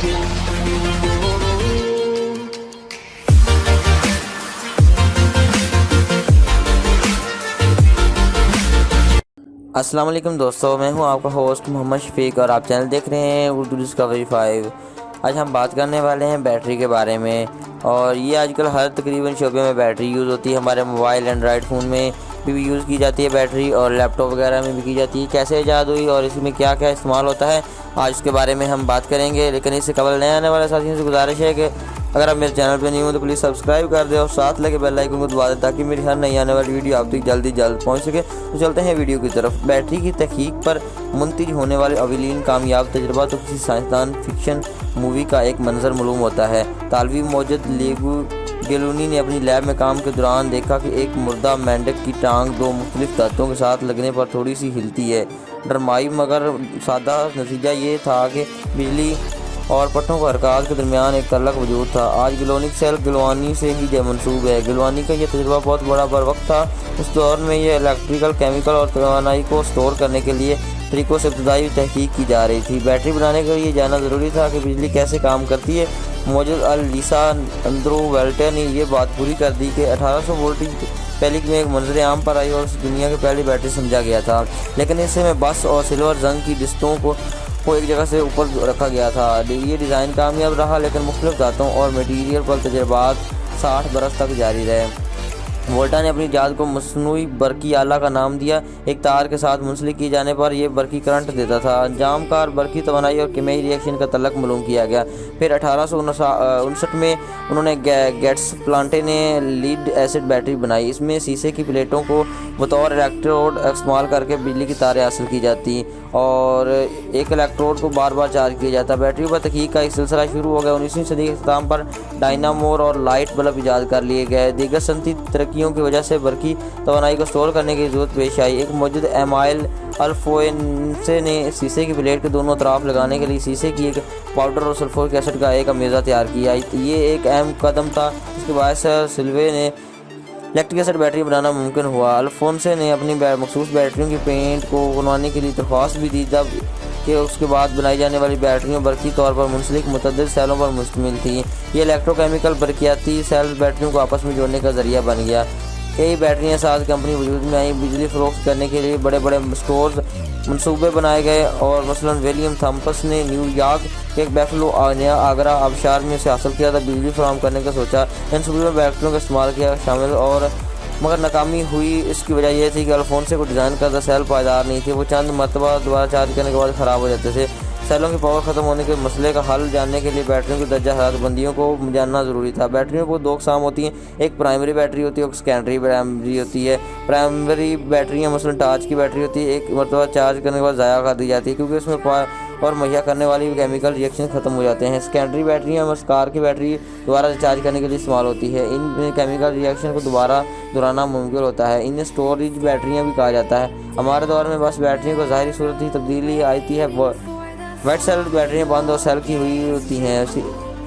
अस्सलाम वालेकुम दोस्तों, मैं हूं आपका होस्ट मोहम्मद शफीक और आप चैनल देख रहे हैं उर्दू डिस्कवरी 5। आज हम बात करने वाले हैं बैटरी के बारे में। और ये आजकल हर तकरीबन शोबे में बैटरी यूज़ होती है। हमारे मोबाइल एंड्रॉयड फ़ोन में भी यूज़ की जाती है बैटरी, और लैपटॉप वगैरह में भी की जाती है। कैसे ईजाद हुई और इसमें क्या क्या इस्तेमाल होता है, आज उसके बारे में हम बात करेंगे। लेकिन इससे कबल नए आने वाले साथियों से गुजारिश है कि अगर आप मेरे चैनल पर नहीं हो तो प्लीज़ सब्सक्राइब कर दें और साथ लगे बेल आइकन को दबा दें ताकि मेरी हर नई आने वाली वीडियो आप तक जल्द पहुंच सके। तो चलते हैं वीडियो की तरफ। बैटरी की तहकीक पर मुंतज होने वाले अवलीन कामयाब तजुर्बा तो किसी साइंसदान फिक्शन मूवी का एक मंजर मालूम होता है। तालवी मौजद लेगू गेलूनी ने अपनी लैब में काम के दौरान देखा कि एक मुर्दा मेंढक की टांग दो मुख्तलिफ तत्वों के साथ लगने पर थोड़ी सी हिलती है। डरमाई मगर सादा नतीजा ये था कि बिजली और पट्टों को हरकत के दरमियान एक तल्लक वजूद था। आज गिलोनिक सेल गिलवानी से ही मनसूब है। गिलवानी का यह तजुर्बा बहुत बड़ा बर वक्त था। उस दौर में ये इलेक्ट्रिकल, केमिकल और तवानाई को स्टोर करने के लिए तरीक़ों से इब्तदाई तहकीक की जा रही थी। बैटरी बनाने के लिए जानना ज़रूरी था कि बिजली कैसे काम करती है। मौजूद अल-लीसा अंद्रो वेल्टर ने यह बात पूरी कर दी कि 1800 वोल्टेज पहले में एक मंजर आम पर आई और दुनिया की पहली बैटरी समझा गया था। लेकिन इससे में बस और सिल्वर जंग की डिस्टों को एक जगह से ऊपर रखा गया था। ये डिज़ाइन कामयाब रहा, लेकिन मुख्तलिफ धातुओं और मटीरियल पर तजर्बात 60 बरस तक जारी रहे। वोल्टा ने अपनी इजाद को मसनूई बरकी आला का नाम दिया। एक तार के साथ मुंसलिक किए जाने पर यह बरकी करंट देता था। अंजामकार बरकी तवानाई और कीमियाई रिएक्शन का तल्लक मालूम किया गया। फिर 1859 में उन्होंने गेट्स प्लांटे ने लीड एसिड बैटरी बनाई। इसमें शीशे की प्लेटों को बतौर इलेक्ट्रोड इस्तेमाल करके बिजली की तारें हासिल की जाती और एक इलेक्ट्रोड को बार बार चार्ज किया जाता। बैटरी पर तहकीक का एक सिलसिला शुरू हो गया। 19वीं सदी के अख्ताम पर डायनामोर और लाइट बल्ब ईजाद कर लिए गए। दीगर सनती तरक्कियों की वजह से बरकी तवानाई को स्टोर करने की ज़रूरत पेश आई। एक मौजूद एमाइल अल्फोएंसे ने शीशे की प्लेट के दोनों तरफ लगाने के लिए शीशे की एक पाउडर और सल्फोरिक एसिड का एक अमेज़ा तैयार किया। ये एक अहम कदम था। इसके बाद सिल्वे ने इलेक्ट्रिक एसिड बैटरी बनाना मुमकिन हुआ। अल्फोंसे ने अपनी मखसूस बैटरियों की पेंट को बनवाने के लिए दरख्वास्त भी दी, जब कि उसके बाद बनाई जाने वाली बैटरियों बरकी तौर पर मुंसलिक मुतअद्दिद सेलों पर मुश्तमिल थी। ये इलेक्ट्रोकेमिकल बरकियाती सेल बैटरियों को आपस में जोड़ने का जरिया बन गया। कई बैटरियाँ साथ कंपनी वजूद में आई। बिजली फरोख्त करने के लिए बड़े बड़े स्टोर्स मनसूबे बनाए गए और मसलन विलियम थॉम्पस ने न्यूयॉर्क के बैफलो आगरा आबशार में से हासिल किया था। बिजली फराहम करने का सोचा, इन सूबे में बैटरियों का इस्तेमाल किया शामिल और मगर नाकामी हुई। इसकी वजह यह थी कि अल्फोंसे को डिज़ाइन करता सेल पायदार नहीं थे। वो चंद मरतबा दोबारा चार्ज करने के बाद ख़राब हो जाते थे। सेलों की पावर ख़त्म होने के मसले का हल जानने के लिए बैटरियों की दर्जा हरारत बंदियों को जानना ज़रूरी था। बैटरियों को दो अक़साम होती हैं, एक प्राइमरी बैटरी होती है और सेकेंडरी बैटरी होती है। प्राइमरी बैटरियाँ मसलन टॉर्च की बैटरी होती है, एक मरतबा चार्ज करने के बाद ज़ाया कर दी जाती है क्योंकि उसमें और मुहैया करने वाली केमिकल रिएक्शन ख़त्म हो जाते हैं। सेकेंडरी बैटरियाँ कार की बैटरी दोबारा चार्ज करने के लिए इस्तेमाल होती है। इन केमिकल रिएक्शन को दोबारा दोहराना मुमकिन होता है। इन्हें स्टोरेज बैटरियाँ भी कहा जाता है। हमारे दौर में बस बैटरियों को ज़ाहिरी सूरत ही तब्दीली आती है। वेट सेल बैटरियाँ बंद और सेल की हुई होती हैं।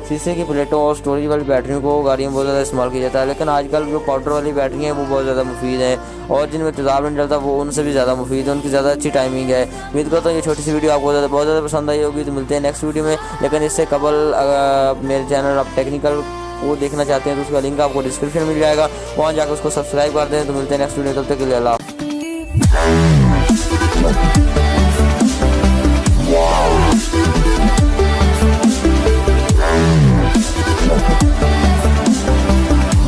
शीशे की प्लेटों और स्टोरेज वाली बैटरियों को गाड़ियों में बहुत ज़्यादा इस्तेमाल किया जाता है। लेकिन आजकल जो पाउडर वाली बैटरियाँ हैं वो बहुत ज़्यादा मुफीद हैं और जिनमें तेज़ाब नहीं डलता वो उनसे भी ज़्यादा मुफीद है। उनकी ज़्यादा अच्छी टाइमिंग है। उम्मीद करता हूँ ये छोटी सी वीडियो आपको बहुत ज़्यादा पसंद आई होगी। तो मिलते हैं नेक्स्ट वीडियो में। लेकिन इससे कबल मेरे चैनल आप टेक्निकल वो देखना चाहते हैं तो उसका लिंक आपको डिस्क्रिप्शन में मिल जाएगा, वहाँ जाकर उसको सब्सक्राइब कर दें। तो मिलते हैं नेक्स्ट वीडियो, तब तक के लिए अल्लाह।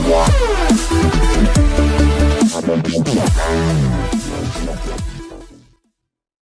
Yeah.